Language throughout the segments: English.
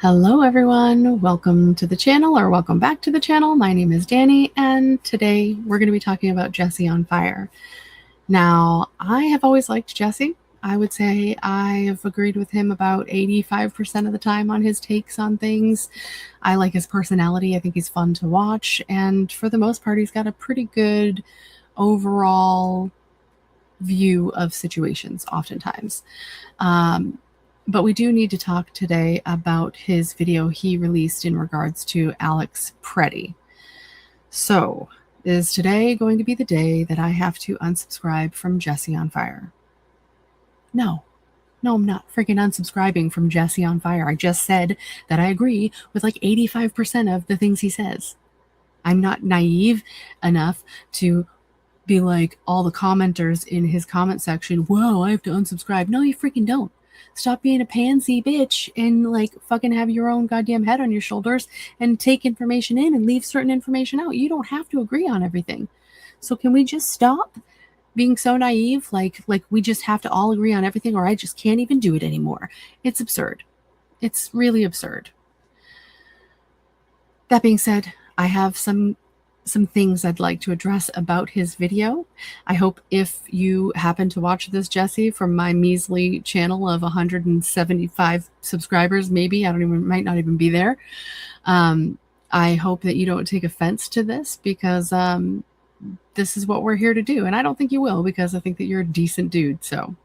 Hello everyone, welcome to the channel or welcome back to the channel. My name is Danny and today we're going to be talking about Jesse on Fire. Now, I have always liked Jesse. I would say I have agreed with him about 85% of the time on his takes on things. I like his personality. I think he's fun to watch, and for the most part he's got a pretty good overall view of situations oftentimes. But we do need to talk today about his video he released in regards to Alex Pretti. So, is today going to be the day that I have to unsubscribe from Jesse on Fire? No, I'm not freaking unsubscribing from Jesse on Fire. I just said that I agree with like 85% of the things he says. I'm not naive enough to be like all the commenters in his comment section, whoa, I have to unsubscribe. No, you freaking don't. Stop being a pansy bitch and like fucking have your own goddamn head on your shoulders and take information in and leave certain information out. You don't have to agree on everything. So can we just stop being so naive? Like we just have to all agree on everything, or I just can't even do it anymore. It's absurd. It's really absurd. That being said, I have some things I'd like to address about his video. I hope if you happen to watch this, Jesse, from my measly channel of 175 subscribers, maybe, might not even be there. I hope that you don't take offense to this because this is what we're here to do. And I don't think you will, because I think that you're a decent dude. So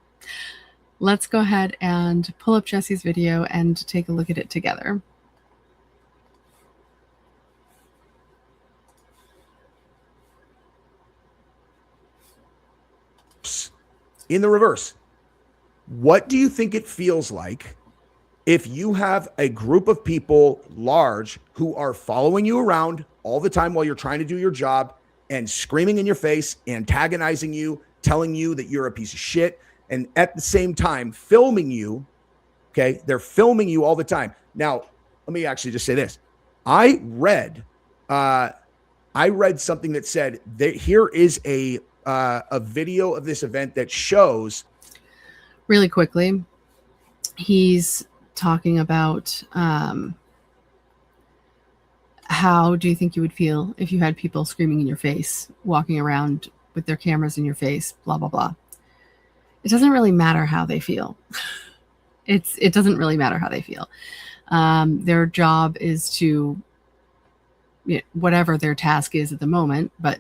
let's go ahead and pull up Jesse's video and take a look at it together. In the reverse, what do you think it feels like if you have a group of people large who are following you around all the time while you're trying to do your job and screaming in your face, antagonizing you, telling you that you're a piece of shit, and at the same time filming you? Okay, they're filming you all the time. Now, let me actually just say this. I read something that said that here is a video of this event that shows. Really quickly, he's talking about how do you think you would feel if you had people screaming in your face, walking around with their cameras in your face, blah, blah, blah. It doesn't really matter how they feel. It doesn't really matter how they feel. Their job is to, whatever their task is at the moment, but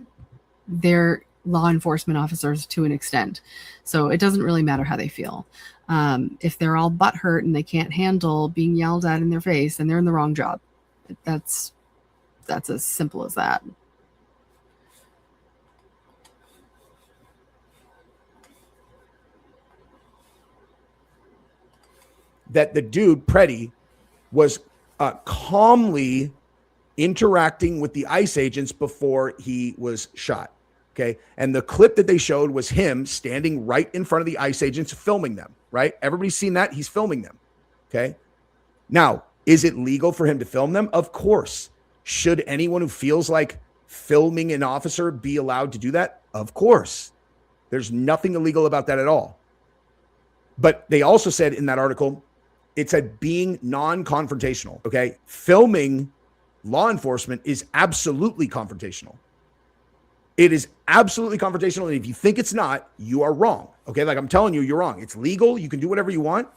they're law enforcement officers to an extent. So it doesn't really matter how they feel. If they're all butthurt and they can't handle being yelled at in their face, then they're in the wrong job. That's as simple as that. That the dude, Pretti, was calmly interacting with the ICE agents before he was shot. Okay. And the clip that they showed was him standing right in front of the ICE agents, filming them, right? Everybody's seen that. He's filming them. Okay. Now, is it legal for him to film them? Of course. Should anyone who feels like filming an officer be allowed to do that? Of course. There's nothing illegal about that at all. But they also said in that article, it said being non-confrontational. Okay. Filming law enforcement is absolutely confrontational. It is absolutely confrontational. And if you think it's not, you are wrong. Okay. Like I'm telling you, you're wrong. It's legal. You can do whatever you want.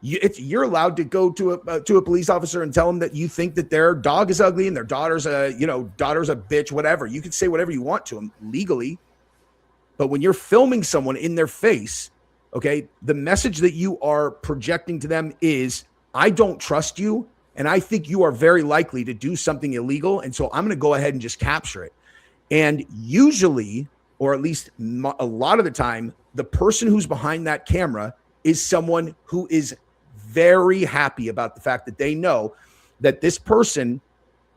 You're allowed to go to a police officer and tell them that you think that their dog is ugly and their daughter's a bitch, whatever. You can say whatever you want to them legally. But when you're filming someone in their face, okay, the message that you are projecting to them is, I don't trust you. And I think you are very likely to do something illegal. And so I'm going to go ahead and just capture it. And usually, or at least a lot of the time, the person who's behind that camera is someone who is very happy about the fact that they know that this person,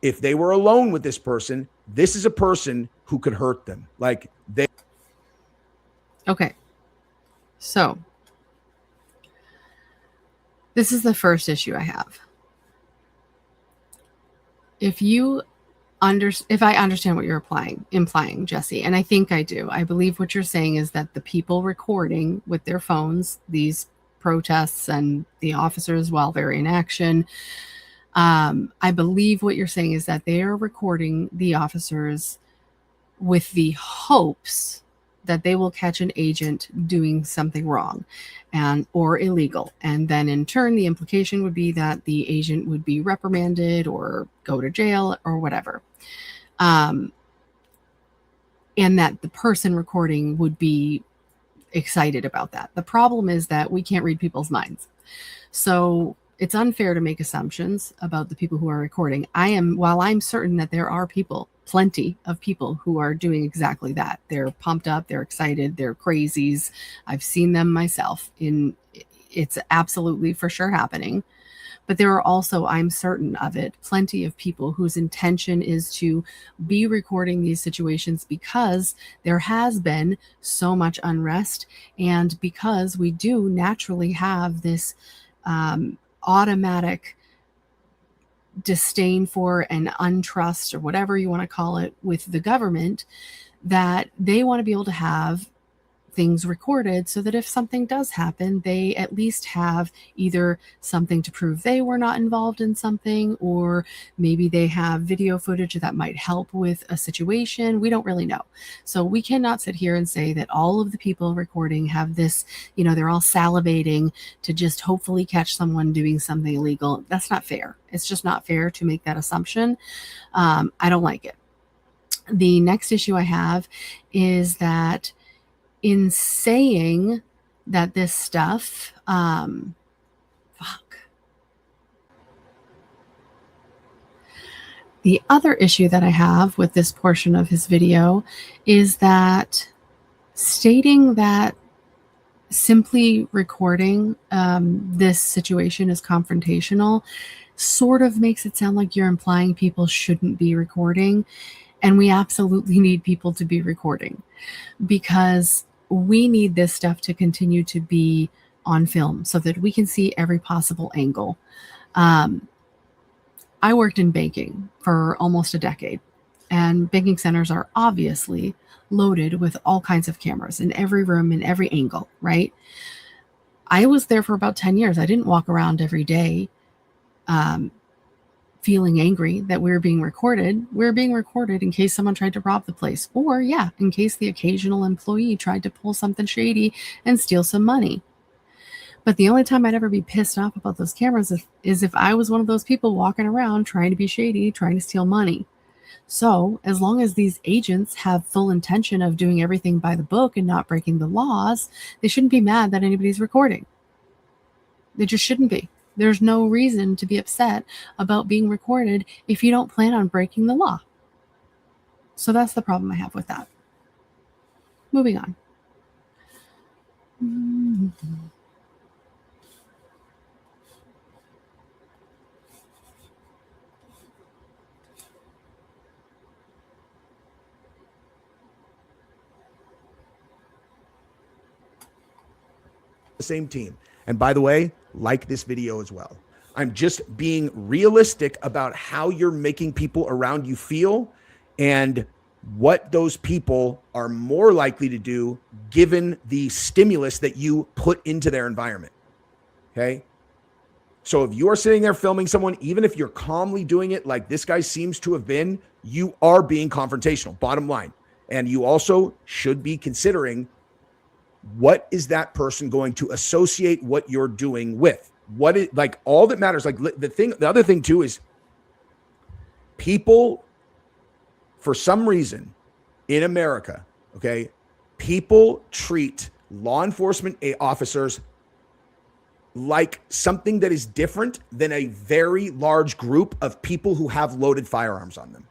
if they were alone with this person, this is a person who could hurt them. Like they. Okay. So this is the first issue I have. If I understand what you're implying, Jesse, and I think I do. I believe what you're saying is that the people recording with their phones these protests and the officers while they're in action, I believe what you're saying is that they are recording the officers with the hopes that they will catch an agent doing something wrong and or illegal, and then in turn the implication would be that the agent would be reprimanded or go to jail or whatever, and that the person recording would be excited about that. The problem is that we can't read people's minds, so it's unfair to make assumptions about the people who are recording. While I'm certain that there are people, plenty of people who are doing exactly that. They're pumped up, they're excited, they're crazies. I've seen them myself. It's absolutely for sure happening. But there are also, I'm certain of it, plenty of people whose intention is to be recording these situations because there has been so much unrest, and because we do naturally have this automatic disdain for and untrust, or whatever you want to call it, with the government, that they want to be able to have things recorded so that if something does happen, they at least have either something to prove they were not involved in something, or maybe they have video footage that might help with a situation. We don't really know. So we cannot sit here and say that all of the people recording have this, they're all salivating to just hopefully catch someone doing something illegal. That's not fair. It's just not fair to make that assumption. I don't like it. The next issue I have is that in saying that this stuff, The other issue that I have with this portion of his video is that stating that simply recording this situation is confrontational sort of makes it sound like you're implying people shouldn't be recording. And we absolutely need people to be recording, because we need this stuff to continue to be on film so that we can see every possible angle. I worked in banking for almost a decade, and banking centers are obviously loaded with all kinds of cameras in every room, in every angle, right? I was there for about 10 years. I didn't walk around every day feeling angry that we were being recorded. We were being recorded in case someone tried to rob the place, or in case the occasional employee tried to pull something shady and steal some money. But the only time I'd ever be pissed off about those cameras is if I was one of those people walking around trying to be shady, trying to steal money. So as long as these agents have full intention of doing everything by the book and not breaking the laws, they shouldn't be mad that anybody's recording. They just shouldn't be. There's no reason to be upset about being recorded if you don't plan on breaking the law. So that's the problem I have with that. Moving on. The same team. And by the way, like this video as well. I'm just being realistic about how you're making people around you feel and what those people are more likely to do given the stimulus that you put into their environment. Okay? So if you're sitting there filming someone, even if you're calmly doing it like this guy seems to have been, you are being confrontational, bottom line. And you also should be considering, what is that person going to associate what you're doing with? What is, like, all that matters. Like the other thing too is people, for some reason in America, okay, people treat law enforcement officers like something that is different than a very large group of people who have loaded firearms on them.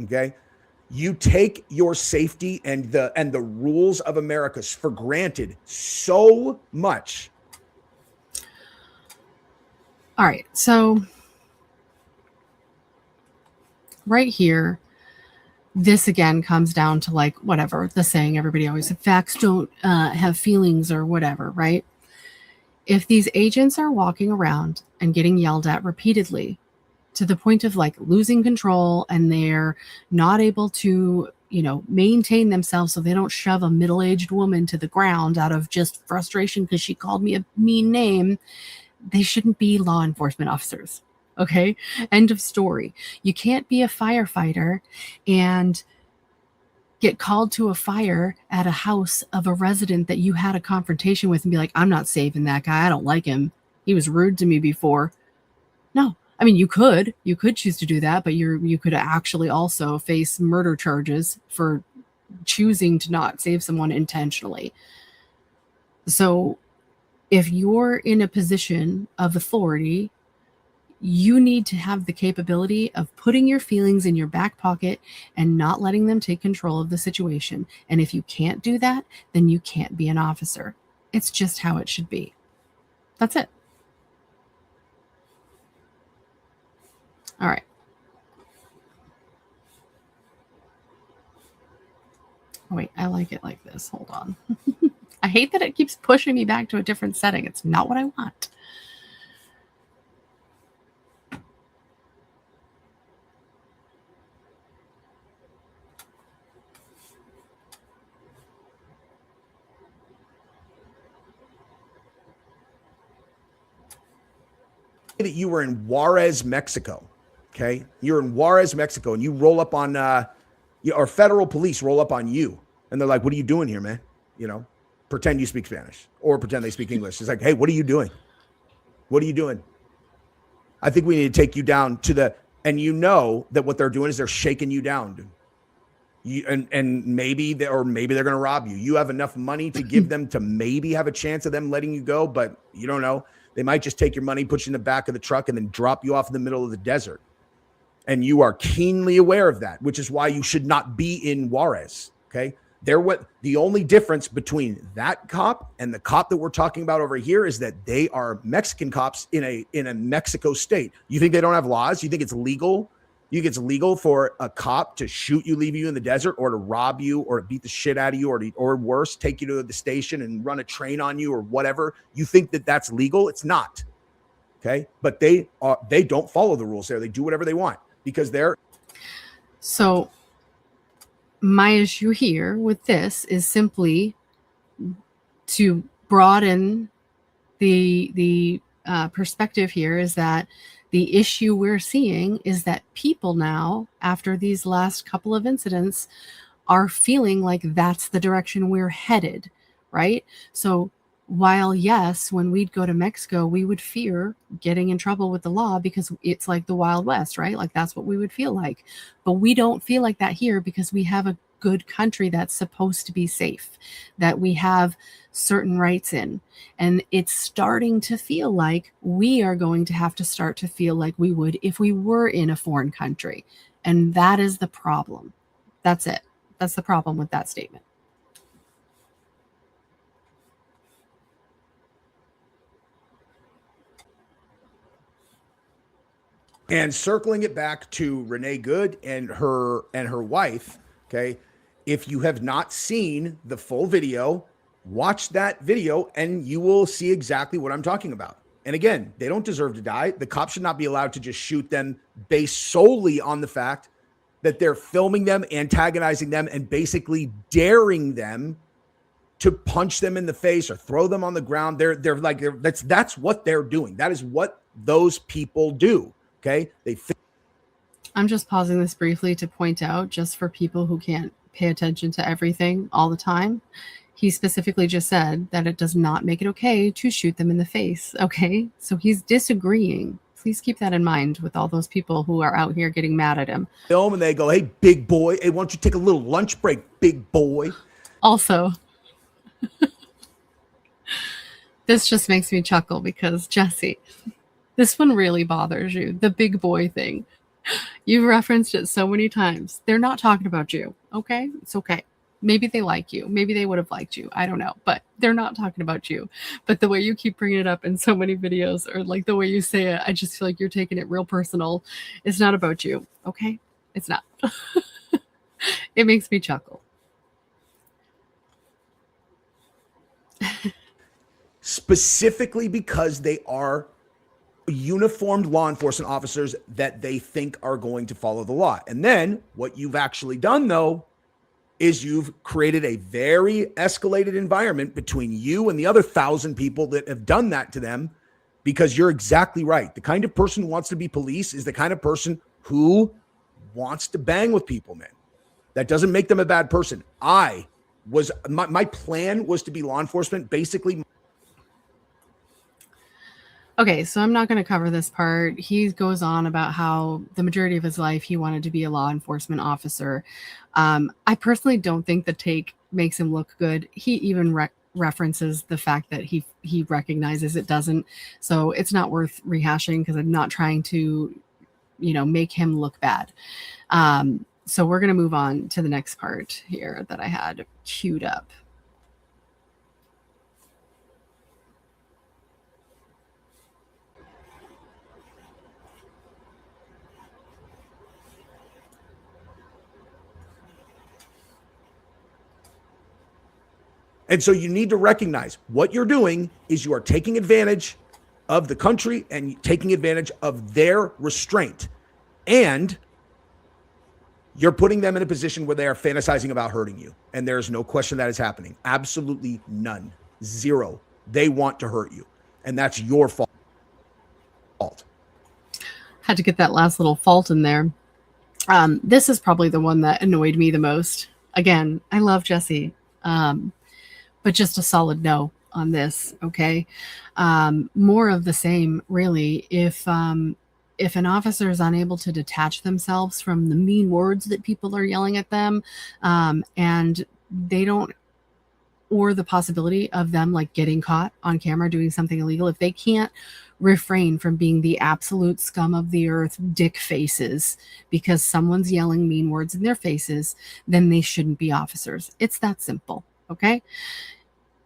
Okay. You take your safety and the rules of America for granted so much. All right. So right here, this again comes down to like whatever the saying everybody always said, facts don't have feelings or whatever, right? If these agents are walking around and getting yelled at repeatedly to the point of like losing control, and they're not able to, maintain themselves so they don't shove a middle-aged woman to the ground out of just frustration because she called me a mean name, they shouldn't be law enforcement officers. Okay. End of story. You can't be a firefighter and get called to a fire at a house of a resident that you had a confrontation with and be like, I'm not saving that guy. I don't like him. He was rude to me before. No. I mean, you could choose to do that, but you could actually also face murder charges for choosing to not save someone intentionally. So if you're in a position of authority, you need to have the capability of putting your feelings in your back pocket and not letting them take control of the situation. And if you can't do that, then you can't be an officer. It's just how it should be. That's it. All right. Oh, wait, I like it like this. Hold on. I hate that it keeps pushing me back to a different setting. It's not what I want. That you were in Juarez, Mexico. Okay. You're in Juarez, Mexico, and you roll up on, or federal police roll up on you. And they're like, what are you doing here, man? You know, pretend you speak Spanish or pretend they speak English. It's like, hey, what are you doing? What are you doing? I think we need to take you down to the, and you know that what they're doing is they're shaking you down, dude. And maybe they're going to rob you. You have enough money to give them to maybe have a chance of them letting you go, but you don't know. They might just take your money, put you in the back of the truck, and then drop you off in the middle of the desert. And you are keenly aware of that, which is why you should not be in Juarez. Okay. The only difference between that cop and the cop that we're talking about over here is that they are Mexican cops in a Mexico state. You think they don't have laws? You think it's legal? You think it's legal for a cop to shoot you, leave you in the desert, or to rob you, or to beat the shit out of you, or worse, take you to the station and run a train on you, or whatever? You think that that's legal? It's not. Okay. But they don't follow the rules there. They do whatever they want because they're. So my issue here with this is simply to broaden the perspective here is that the issue we're seeing is that people now, after these last couple of incidents, are feeling like that's the direction we're headed, right? So while, yes, when we'd go to Mexico, we would fear getting in trouble with the law because it's like the Wild West, right? Like that's what we would feel like. But we don't feel like that here because we have a good country that's supposed to be safe, that we have certain rights in. And it's starting to feel like we are going to have to start to feel like we would if we were in a foreign country. And that is the problem. That's it. That's the problem with that statement. And circling it back to Renee Good and her wife, okay? If you have not seen the full video, watch that video and you will see exactly what I'm talking about. And again, they don't deserve to die. The cops should not be allowed to just shoot them based solely on the fact that they're filming them, antagonizing them, and basically daring them to punch them in the face or throw them on the ground. That's what they're doing. That is what those people do. Okay. I'm just pausing this briefly to point out, just for people who can't pay attention to everything all the time, he specifically just said that it does not make it okay to shoot them in the face. Okay. So he's disagreeing. Please keep that in mind with all those people who are out here getting mad at him. Film and they go, hey, big boy. Hey, why don't you take a little lunch break, big boy? Also, this just makes me chuckle because, Jesse, this one really bothers you. The big boy thing. You've referenced it so many times. They're not talking about you. Okay. It's okay. Maybe they like you. Maybe they would have liked you. I don't know. But they're not talking about you. But the way you keep bringing it up in so many videos, or like the way you say it, I just feel like you're taking it real personal. It's not about you. Okay. It's not. It makes me chuckle. Specifically because they are uniformed law enforcement officers that they think are going to follow the law. And then what you've actually done, though, is you've created a very escalated environment between you and the other 1,000 people that have done that to them. because you're exactly right. The kind of person who wants to be police is the kind of person who wants to bang with people, man. That doesn't make them a bad person. My plan was to be law enforcement. Basically, Okay, so I'm not going to cover this part. He goes on about how the majority of his life he wanted to be a law enforcement officer. I personally don't think the take makes him look good. He even references the fact that he recognizes it doesn't. So it's not worth rehashing because I'm not trying to, make him look bad. So we're going to move on to the next part here that I had queued up. and so you need to recognize what you're doing is you are taking advantage of the country and taking advantage of their restraint. And you're putting them in a position where they are fantasizing about hurting you. And there's no question that is happening. Absolutely none. Zero. They want to hurt you. And that's your fault. Had to get that last little fault in there. This is probably the one that annoyed me the most. Again, I love Jesse, but just a solid no on this. Okay, more of the same, really. If an officer is unable to detach themselves from the mean words that people are yelling at them, and they don't, or the possibility of them like getting caught on camera doing something illegal, if they can't refrain from being the absolute scum of the earth dick faces because someone's yelling mean words in their faces, then they shouldn't be officers. It's that simple. Okay.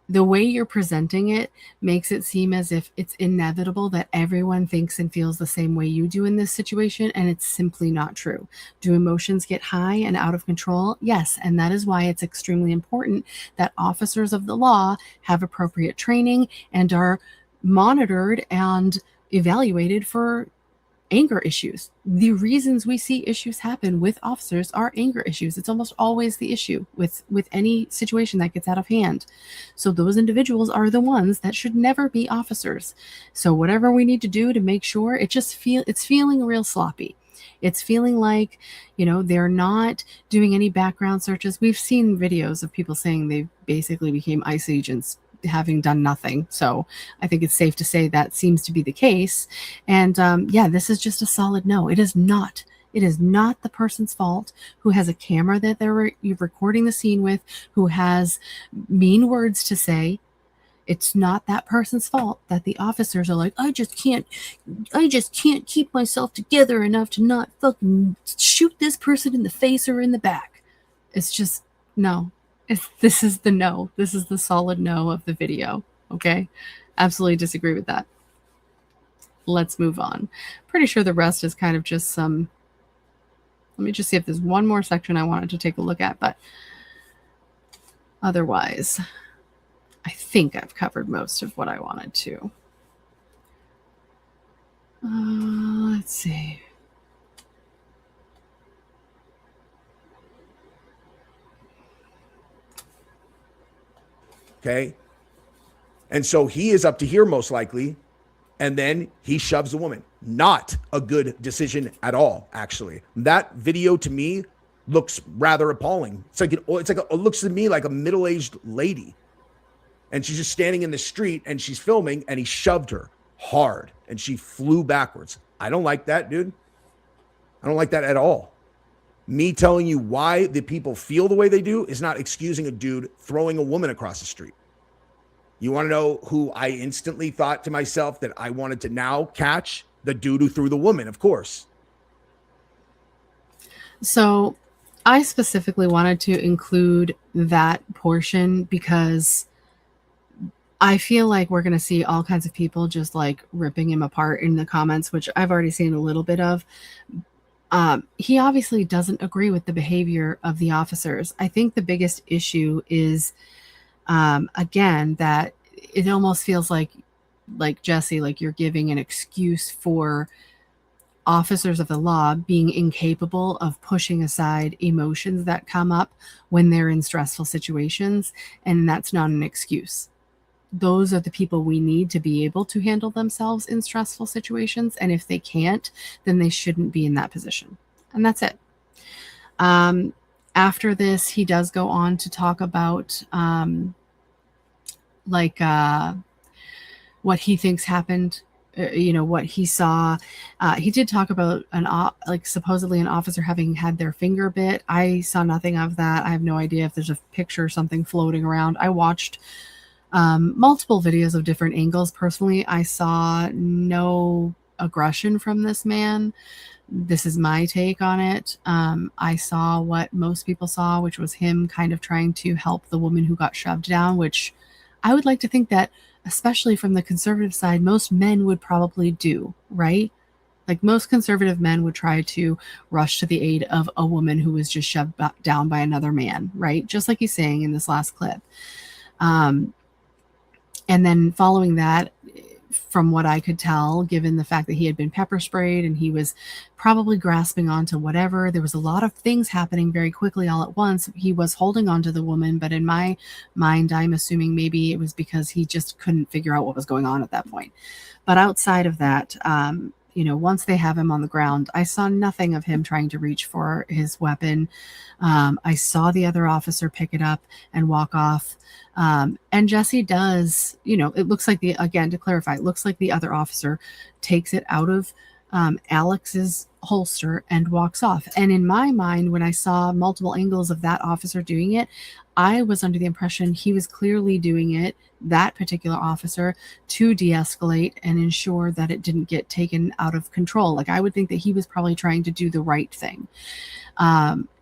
The way you're presenting it makes it seem as if it's inevitable that everyone thinks and feels the same way you do in this situation, and it's simply not true. Do emotions get high and out of control? Yes, and that is why it's extremely important that officers of the law have appropriate training and are monitored and evaluated for anger issues. The reasons we see issues happen with officers are anger issues. It's almost always the issue with any situation that gets out of hand. So those individuals are the ones that should never be officers. So whatever we need to do to make sure, it's feeling real sloppy. It's feeling like, they're not doing any background searches. We've seen videos of people saying they basically became ICE agents having done nothing. So I think it's safe to say that seems to be the case. And this is just a solid no. It is not the person's fault who has a camera that you're recording the scene with, who has mean words to say. It's not that person's fault that the officers are like, I just can't keep myself together enough to not fucking shoot this person in the face or in the back. It's just no. This is the no. This is the solid no of the video. Okay? Absolutely disagree with that. Let's move on. Pretty sure the rest is kind of just some... Let me just see if there's one more section I wanted to take a look at, but otherwise, I think I've covered most of what I wanted to. Let's see. Okay. And so he is up to here most likely. And then he shoves the woman. Not a good decision at all, actually. That video to me looks rather appalling. It looks to me like a middle-aged lady. And she's just standing in the street and she's filming and he shoved her hard and she flew backwards. I don't like that, dude. I don't like that at all. Me telling you why the people feel the way they do is not excusing a dude throwing a woman across the street. You want to know who I instantly thought to myself that I wanted to now catch? The dude who threw the woman, of course. So I specifically wanted to include that portion because I feel like we're going to see all kinds of people just like ripping him apart in the comments, which I've already seen a little bit of. He obviously doesn't agree with the behavior of the officers. I think the biggest issue is, again, that it almost feels like Jesse, like you're giving an excuse for officers of the law being incapable of pushing aside emotions that come up when they're in stressful situations. And that's not an excuse. those are the people we need to be able to handle themselves in stressful situations. And if they can't, then they shouldn't be in that position. And that's it. After this, he does go on to talk about what he thinks happened, what he saw. He did talk about supposedly an officer having had their finger bit. I saw nothing of that. I have no idea if there's a picture or something floating around. I watched multiple videos of different angles. Personally, I saw no aggression from this man. This is my take on it. I saw what most people saw, which was him kind of trying to help the woman who got shoved down, which I would like to think that, especially from the conservative side, most men would probably do, right? Like most conservative men would try to rush to the aid of a woman who was just shoved down by another man, right? Just like he's saying in this last clip. And then following that, from what I could tell, given the fact that he had been pepper sprayed and he was probably grasping onto whatever, there was a lot of things happening very quickly all at once. He was holding on to the woman, but in my mind, I'm assuming maybe it was because he just couldn't figure out what was going on at that point. But outside of that, once they have him on the ground, I saw nothing of him trying to reach for his weapon. I saw the other officer pick it up and walk off. And Jesse does, it looks like again, to clarify, it looks like the other officer takes it out of Alex's holster and walks off. And in my mind, when I saw multiple angles of that officer doing it, I was under the impression he was clearly doing it, that particular officer, to de-escalate and ensure that it didn't get taken out of control. Like, I would think that he was probably trying to do the right thing.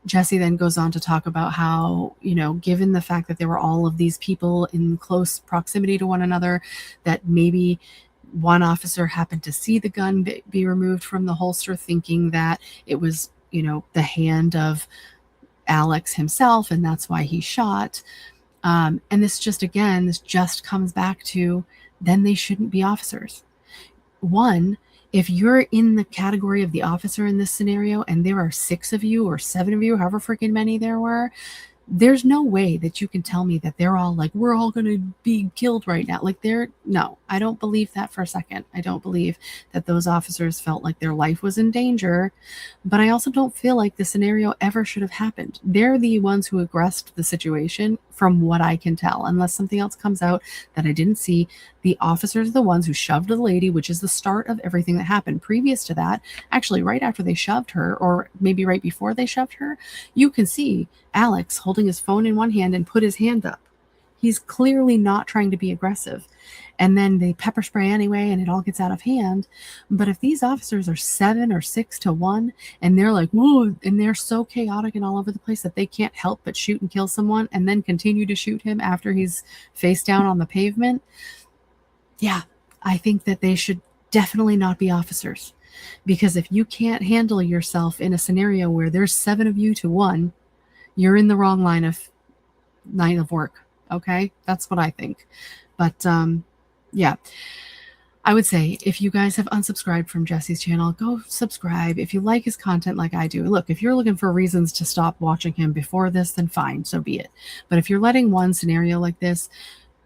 Jesse then goes on to talk about how, given the fact that there were all of these people in close proximity to one another, that maybe one officer happened to see the gun be removed from the holster, thinking that it was, the hand of Alex himself, and that's why he shot. And this just comes back to, then they shouldn't be officers. One, if you're in the category of the officer in this scenario and there are 6 of you or 7 of you, however freaking many there were, there's no way that you can tell me that they're all like, we're all going to be killed right now. Like, no, I don't believe that for a second. I don't believe that those officers felt like their life was in danger, but I also don't feel like the scenario ever should have happened. They're the ones who aggressed the situation, from what I can tell, unless something else comes out that I didn't see. The officers are the ones who shoved the lady, which is the start of everything that happened. Previous to that, actually right after they shoved her, or maybe right before they shoved her, you can see Alex holding his phone in one hand and put his hand up. He's clearly not trying to be aggressive. And then they pepper spray anyway, and it all gets out of hand. But if these officers are 7 or 6 to 1, and they're like, whoa, and they're so chaotic and all over the place that they can't help but shoot and kill someone and then continue to shoot him after he's face down on the pavement, yeah, I think that they should definitely not be officers. Because if you can't handle yourself in a scenario where there's 7 of you to 1, you're in the wrong line of work. Okay, that's what I think. But yeah, I would say if you guys have unsubscribed from Jesse's channel, go subscribe. If you like his content like I do, look, if you're looking for reasons to stop watching him before this, then fine, so be it. But if you're letting one scenario like this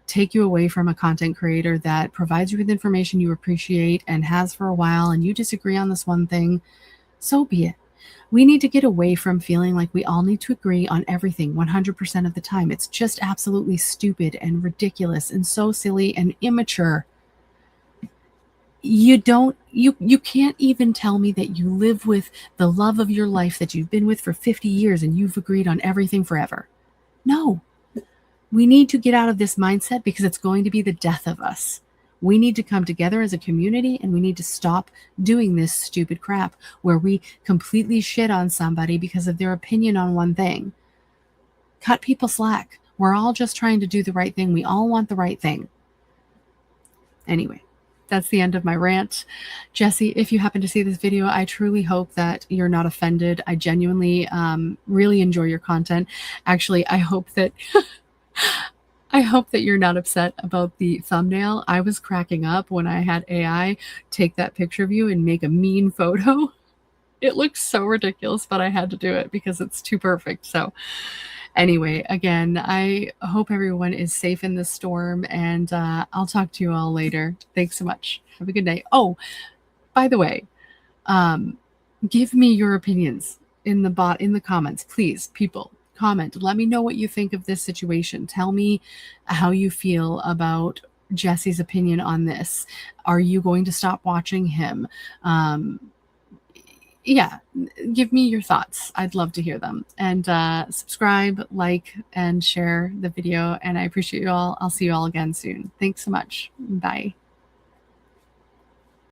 take you away from a content creator that provides you with information you appreciate and has for a while, and you disagree on this one thing, so be it. We need to get away from feeling like we all need to agree on everything 100% of the time. It's just absolutely stupid and ridiculous and so silly and immature. You can't even tell me that you live with the love of your life that you've been with for 50 years and you've agreed on everything forever. No. We need to get out of this mindset, because it's going to be the death of us. We need to come together as a community, and we need to stop doing this stupid crap where we completely shit on somebody because of their opinion on one thing. Cut people slack. We're all just trying to do the right thing. We all want the right thing. Anyway, that's the end of my rant. Jesse, if you happen to see this video, I truly hope that you're not offended. I genuinely really enjoy your content. Actually, I hope that you're not upset about the thumbnail. I was cracking up when I had AI take that picture of you and make a mean photo. It looks so ridiculous, but I had to do it because it's too perfect. So Anyway, again, I hope everyone is safe in this storm, and I'll talk to you all later. Thanks so much. Have a good night. Oh, by the way, um, give me your opinions in the comments, please. People, comment. Let me know what you think of this situation. Tell me how you feel about Jesse's opinion on this. Are you going to stop watching him? Yeah, give me your thoughts. I'd love to hear them. And subscribe, like, and share the video. And I appreciate you all. I'll see you all again soon. Thanks so much. Bye.